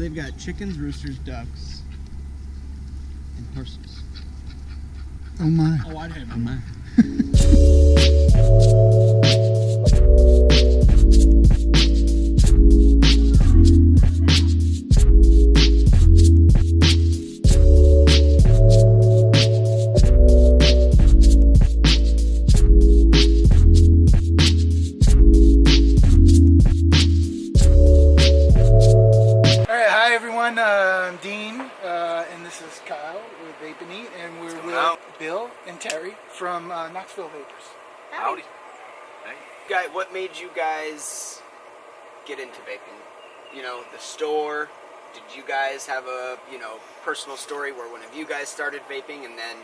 they've got chickens, roosters, ducks, and parcels. Oh my. Oh, I'd have Oh my. Hi everyone, I'm Dean, and this is Kyle with Vape and Eat, and we're with Bill and Terri from Knoxville Vapors. Howdy. Hey. Guy, what made you guys get into vaping? You know, the store. Did you guys have a, personal story where one of you guys started vaping and then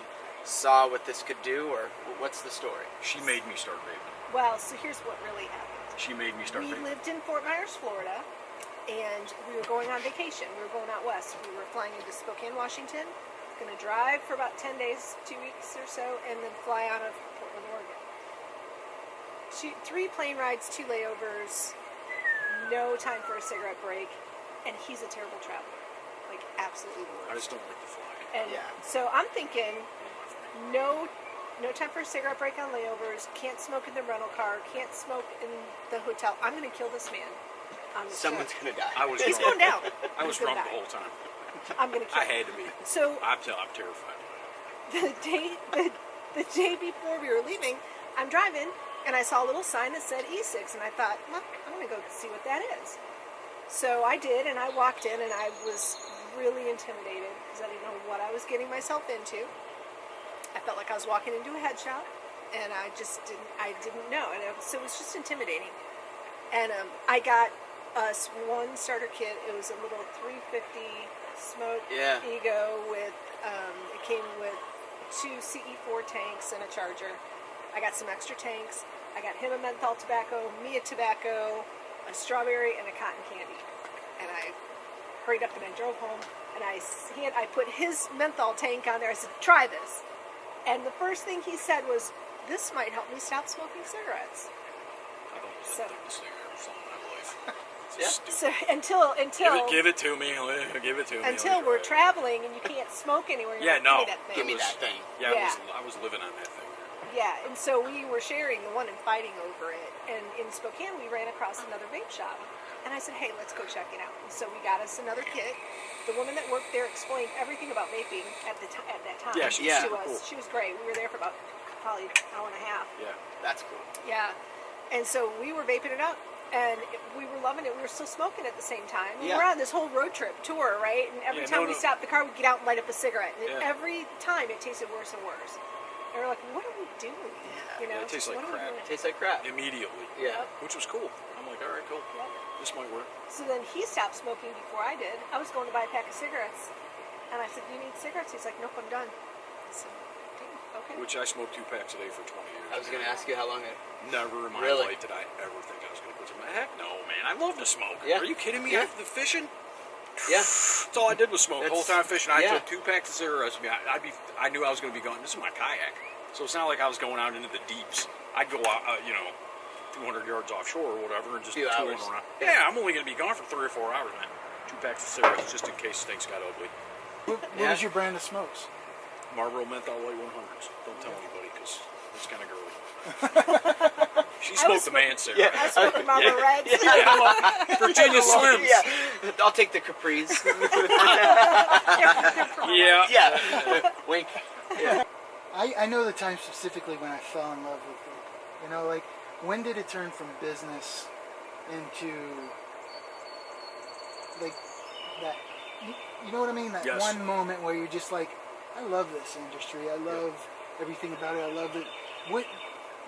saw what this could do, or what's the story? She made me start vaping. Well, so here's what really happened. She made me start We vaping. lived in Fort Myers, Florida, and we were going on vacation. We were going out west. We were flying into Spokane, Washington, going to drive for about 10 days, 2 weeks or so, and then fly out of Portland, Oregon. 3 plane rides, 2 layovers, no time for a cigarette break, and he's a terrible traveler. Like, absolutely the worst. I just don't like to fly. And so I'm thinking, no time for a cigarette break on layovers, can't smoke in the rental car, can't smoke in the hotel. I'm going to kill this man. Someone's going to die. He's going down. I was drunk the whole time. I'm going to kill I him. had to be. So I'm terrified. the day before we were leaving, I'm driving, and I saw a little sign that said E6, and I thought, well, I'm going to go see what that is. So I did, and I walked in, and I was really intimidated because I didn't know what I was getting myself into. I felt like I was walking into a head shop, and I didn't know, and so it was just intimidating. And I got us one starter kit. It was a little 350 smoke Ego with, it came with 2 CE4 tanks and a charger. I got some extra tanks. I got him a menthol tobacco, me a tobacco, a strawberry, and a cotton candy. And I hurried up and I drove home, and I put his menthol tank on there. I said, try this. And the first thing he said was, this might help me stop smoking cigarettes. I don't So- think the cigarette in my life. So until Give it to me. Give it to me. until we're traveling and you can't smoke anywhere, you're Yeah, like, no. give me that thing. Give me that thing. Yeah, I was living on that thing. Yeah, and so we were sharing the one and fighting over it. And in Spokane, we ran across another vape shop, and I said, hey, let's go check it out. And so we got us another kit. The woman that worked there explained everything about vaping at that time Yeah, to us. cool. She was great. We were there for about probably an hour and a half. Yeah. That's cool. Yeah, and so we were vaping it up, and we were loving it. We were still smoking at the same time. We Yeah. were on this whole road trip tour, right? And every time we stopped the car, we'd get out and light up a cigarette. And every time it tasted worse and worse. And we're like, what are we doing? You know, it tastes like what are we crap. doing? It tastes like crap. Immediately. Yeah. Which was cool. I'm like, all right, cool. Yep. This might work. So then he stopped smoking before I did. I was going to buy a pack of cigarettes. And I said, you need cigarettes? He's like, nope, I'm done. I said, okay. Which I smoked 2 packs a day for 20 years. I was going to ask you how long it... Never in my Really? life did I ever think I was going to quit smoking. Heck no, man. I love to smoke. Yeah. Are you kidding me? Yeah. After the fishing? Yeah. That's all I did was smoke the whole time fishing. I yeah. took 2 packs of cigarettes. I knew I was going to be going. This is my kayak. So it's not like I was going out into the deeps. I'd go out, 200 yards offshore or whatever, and just Few touring hours. around. Yeah, I'm only going to be gone for 3 or 4 hours, man. 2 packs of cigarettes just in case things got ugly. What is your brand of smokes? Marlboro Menthol Light 100s. Don't tell anybody because it's kind of girly. She smoked the man cigarette. I smoked the Marlboro Reds. Virginia Slims. Yeah. I'll take the Capris. Yeah. Yeah. Wink. Yeah. I know the time specifically when I fell in love with it. You know, like, when did it turn from business into, like, that, you know what I mean? That one moment where you're just like, I love this industry. I love everything about it. I love it.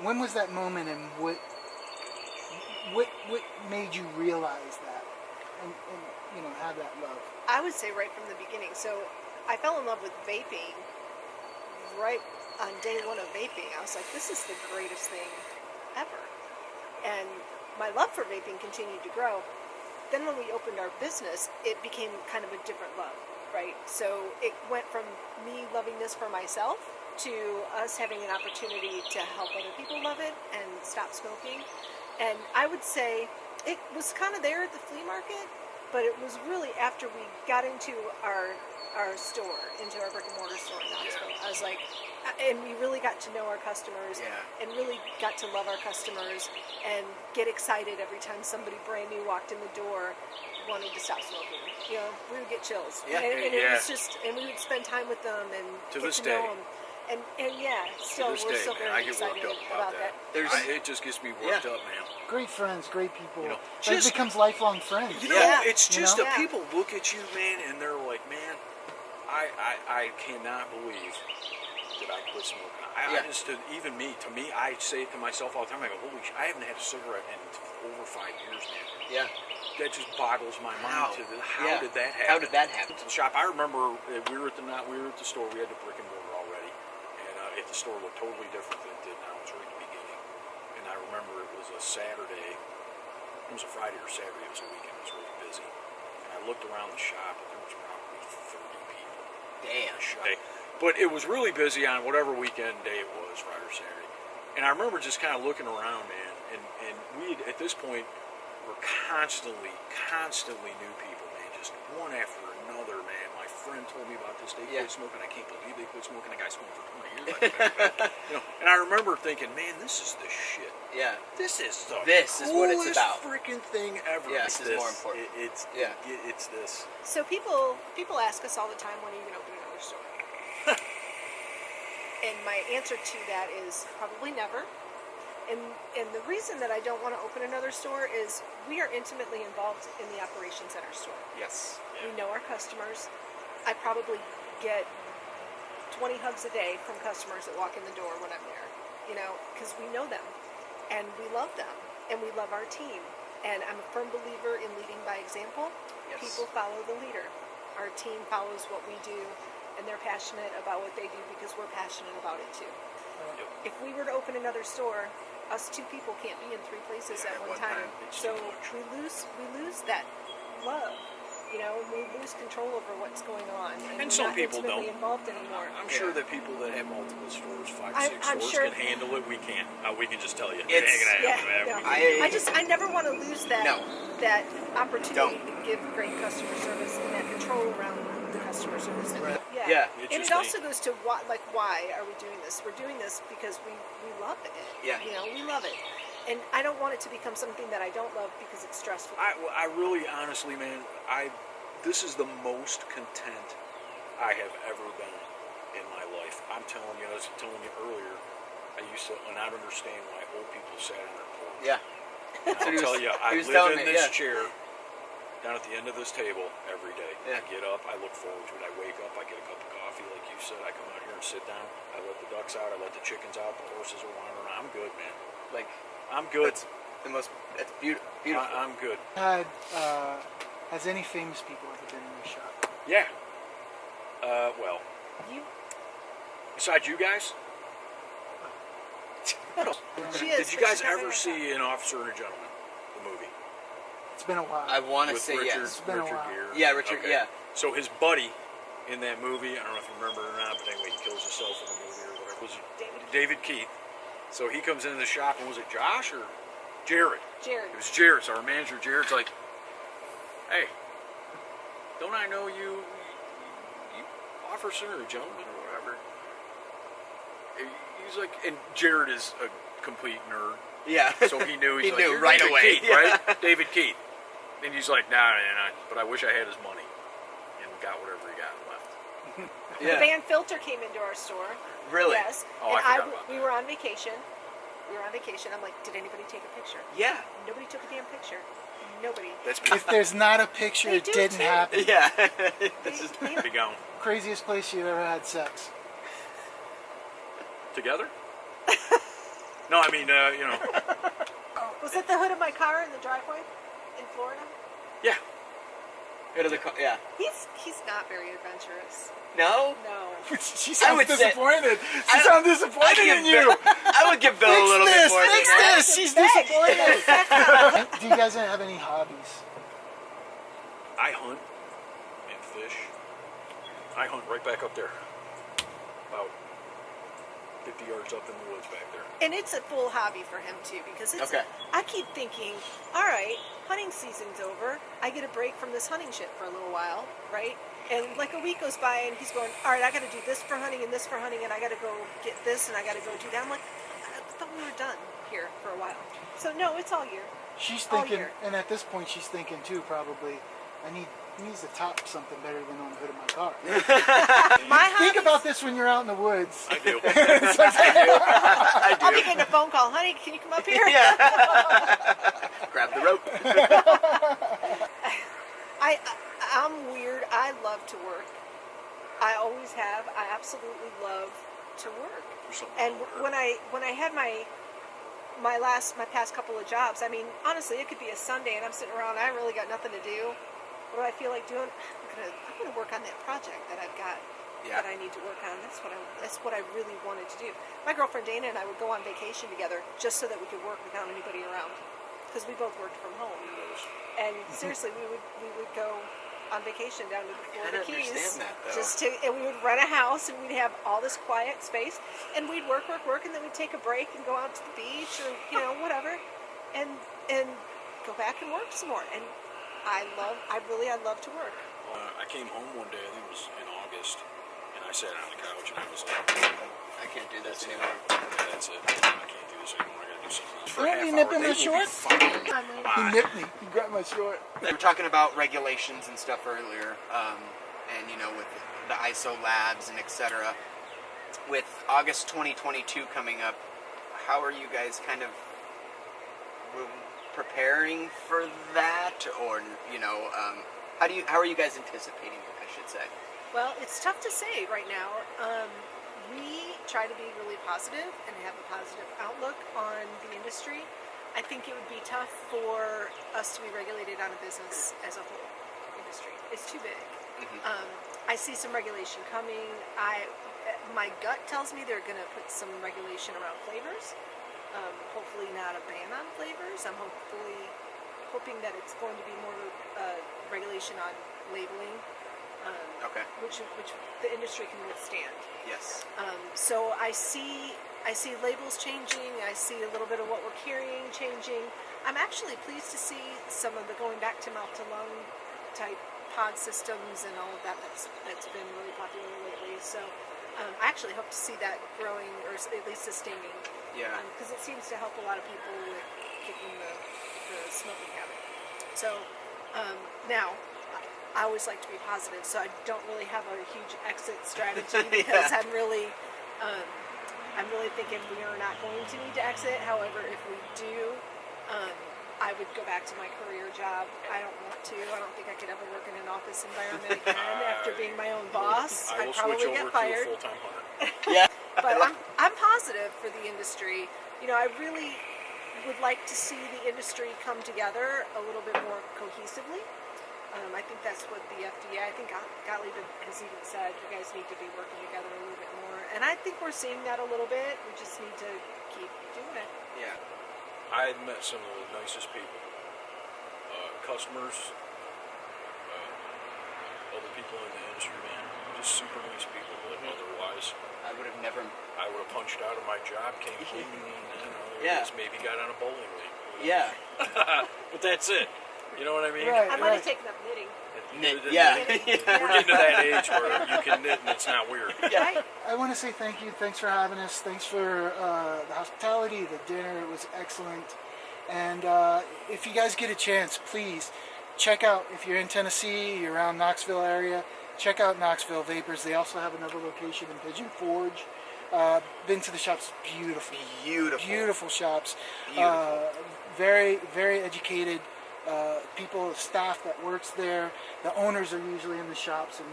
When was that moment, and what made you realize that and have that love? I would say right from the beginning. So I fell in love with vaping right on day one of vaping. I was like, this is the greatest thing ever. And my love for vaping continued to grow. Then when we opened our business, it became kind of a different love, right? So it went from me loving this for myself to us having an opportunity to help other people love it and stop smoking. And I would say it was kind of there at the flea market, But it was really after we got into our store, into our brick and mortar store in Knoxville. I was like, and we really got to know our customers, and really got to love our customers, and get excited every time somebody brand new walked in the door, wanted to stop smoking. You know, we would get chills, and it was just, and we would spend time with them and to get this to day. know them. And yeah, still, we're still man, very I get excited worked up about that. There's- It just gets me worked up, man. Great friends, great people. You know, It becomes lifelong friends. You know, Yeah. it's You just know? that people look at you, man, and they're like, man, I cannot believe that I quit smoking. I just, even me, I say it to myself all the time. I go, holy shit, I haven't had a cigarette in over 5 years, man. Yeah. That just boggles my mind. How did that happen? How did that happen? To the shop, I remember we were at the store. We had the brick and mortar already, and the store looked totally different than it did now. It was right at the beginning, and I remember it was a Saturday. It was a Friday or Saturday. It was a weekend. It was really busy, and I looked around the shop, and there was probably 30 people. Damn. But it was really busy on whatever weekend day it was, Friday or Saturday. And I remember just kind of looking around, man, and we at this point were constantly new people, man, just one after another, man. My friend told me about this. They quit smoking. I can't believe they quit smoking. The guy smoked for 20 years. You know, and I remember thinking, man, this is the shit. Yeah. This is the This is what it's about. freaking thing ever. Yeah, this is more important. It's this. So people ask us all the time, when are you going to open another store? And my answer to that is probably never. And the reason that I don't want to open another store is we are intimately involved in the operations at our store. Yes. We know our customers. I probably get 20 hugs a day from customers that walk in the door when I'm there, you know, because we know them and we love them and we love our team. And I'm a firm believer in leading by example. Yes. People follow the leader. Our team follows what we do, and they're passionate about what they do because we're passionate about it too. If we were to open another store, us two people can't be in three places at one time. So we lose that love, you know, and we lose control over what's going on. And we're some not people intimately don't. involved anymore. I'm sure that people that have multiple stores, 5, 6 I'm stores, sure- can handle it. We can't. We can just tell you. It's- I never want to lose that that opportunity to give great customer service and that control around the customer service. Right. Yeah. It And just it also goes to why are we doing this? We're doing this because we love it. Yeah. You know, we love it. And I don't want it to become something that I don't love because it's stressful. I really, honestly, man, this is the most content I have ever been in my life. I'm telling you, I was telling you earlier, I used to not understand why old people sat on their porch. Yeah. And I'll tell you, I live in this chair down at the end of this table every day. Yeah. I get up, I look forward to it. I wake up, I get a cup of coffee, like you said. I come out here and sit down. I let the ducks out. I let the chickens out. The horses are wandering. I'm good, man. Like, I'm good. That's beautiful. I'm good. Has any famous people ever been in your shop? Yeah. Well, You besides you guys, she is, did you but guys she's not ever in see An Officer and a Gentleman, the movie? It's been a while. I want to With say Richard, yes. been a Richard while. Gere. Yeah, Richard. Okay. Yeah. So his buddy in that movie, I don't know if you remember it or not, but anyway, he kills himself in the movie or whatever. Was David Keith. So he comes into the shop, and was it Josh or Jared? Jared. It was Jared. So our manager Jared's like, "Hey, don't I know you officer or gentleman or whatever?" He's like, and Jared is a complete nerd. Yeah. So he knew. He's He like, knew "You're right David away." Keith, Yeah. right? David Keith. And he's like, nah, but I wish I had his money. And got whatever he got and left. The Van Filter came into our store. Really? Yes. Oh, and I forgot about we were on vacation. I'm like, did anybody take a picture? Yeah. Nobody took a damn picture. Nobody. That's If there's not a picture, They it do didn't too. happen. Yeah. This is be gone. Craziest place you ever had sex? Together? No, I mean, you know. Was that the hood of my car in the driveway in Florida? Yeah. Yeah. He's not very adventurous. No. No. She I sounds would say- disappointed. She sounds disappointed in you. I would give Bill a little bit more Fix than that. this. She's Beg. disappointed. Do you guys have any hobbies? I hunt and fish. I hunt right back up there. About 50 yards up in the woods back there. And it's a full hobby for him too, because it's. Okay. I keep thinking, all right, hunting season's over. I get a break from this hunting shit for a little while, right? And like a week goes by, and he's going, all right, I got to do this for hunting and this for hunting, and I got to go get this, and I got to go do that. I'm like, I thought we were done here for a while. So no, it's all year. She's All thinking, year. and at this point, she's thinking too. Probably, he needs to top something better than on the hood of my car. My Think hobbies- about this when you're out in the woods. I do. I do. I'll be getting a phone call, honey. Can you come up here? Yeah. Grab the rope. I'm weird. I love to work. I always have. I absolutely love to work. And when I had my past couple of jobs, I mean, honestly, it could be a Sunday and I'm sitting around. I really got nothing to do. What do I feel like doing? I'm gonna work on that project that I've got that I need to work on. That's what I really wanted to do. My girlfriend Dana and I would go on vacation together just so that we could work without anybody around, because we both worked from home. And seriously, we would go on vacation down to the Florida Keys, and we would rent a house, and we'd have all this quiet space, and we'd work, and then we'd take a break and go out to the beach or whatever, and go back and work some more. And I love to work. I came home one day, I think it was in August, and I sat on the couch and I was like, I can't do this anymore. yeah, that's it. I can't do this anymore. I gotta do something else. For a Aren't half you hour, nipping they my will be short? fine. He nipped me. He grabbed my short. We were talking about regulations and stuff earlier, and with the ISO labs and etc. With August 2022 coming up, how are you guys kind of preparing for that, or how are you guys anticipating it, I should say? Well, it's tough to say right now. We try to be really positive and have a positive outlook on the industry. I think it would be tough for us to be regulated on a business as a whole industry. It's too big. Mm-hmm. I see some regulation coming. My gut tells me they're going to put some regulation around flavors. Hopefully not a ban on flavors. I'm hoping that it's going to be more regulation on labeling, which the industry can withstand. Yes. So I see labels changing. I see a little bit of what we're carrying changing. I'm actually pleased to see some of the going back to mouth to lung type pod systems and all of that. That's been really popular lately. So I actually hope to see that growing, or at least sustaining. Yeah. Because it seems to help a lot of people with kicking the smoking habit. So now, I always like to be positive, so I don't really have a huge exit strategy because I'm really thinking we are not going to need to exit. However, if we do, I would go back to my career job. I don't want to. I don't think I could ever work in an office environment again after being my own boss. I will I'd probably switch get over fired. to a full-time hunter. Yeah. But I'm positive for the industry. I really would like to see the industry come together a little bit more cohesively. I think that's what the FDA, I think Gottlieb has even said, you guys need to be working together a little bit more. And I think we're seeing that a little bit. We just need to keep doing it. Yeah. I had met some of the nicest people. Customers, other people in the industry, man. Just super nice people. But otherwise, I would have never. I would have punched out of my job, came home, and just maybe got on a bowling league. Yeah. But that's it. You know what I mean? Right. I might have taken up knitting. Yeah. We're getting to that age where you can knit and it's not weird. Right? I want to say thank you. Thanks for having us. Thanks for the hospitality, the dinner. It was excellent. And if you guys get a chance, please check out, if you're in Tennessee, you're around Knoxville area, check out Knoxville Vapors. They also have another location in Pigeon Forge. Been to the shops. Beautiful. Beautiful shops. Beautiful. Very, very educated people, staff that works there. The owners are usually in the shops, and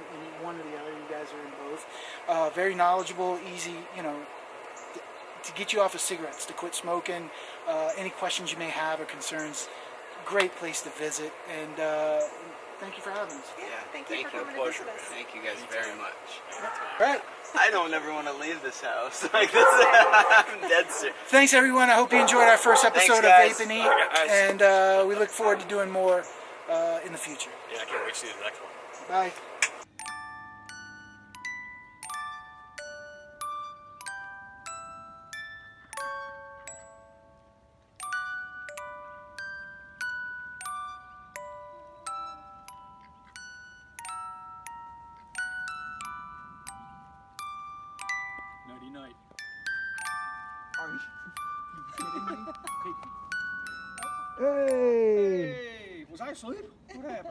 one or the other. You guys are in both. Very knowledgeable, easy, to get you off of cigarettes, to quit smoking. Any questions you may have or concerns, great place to visit. And thank you for having us. Yeah, thank you for you. coming to visit us. Thank you guys very much. All right. I don't ever want to leave this house like this. I'm dead serious. Thanks, everyone. I hope you enjoyed our first episode of guys. Vape and Eat. Guys. And we look forward to doing more in the future. Yeah, I can't wait to see the next one. Bye. Hey! Hey, was I asleep? What happened?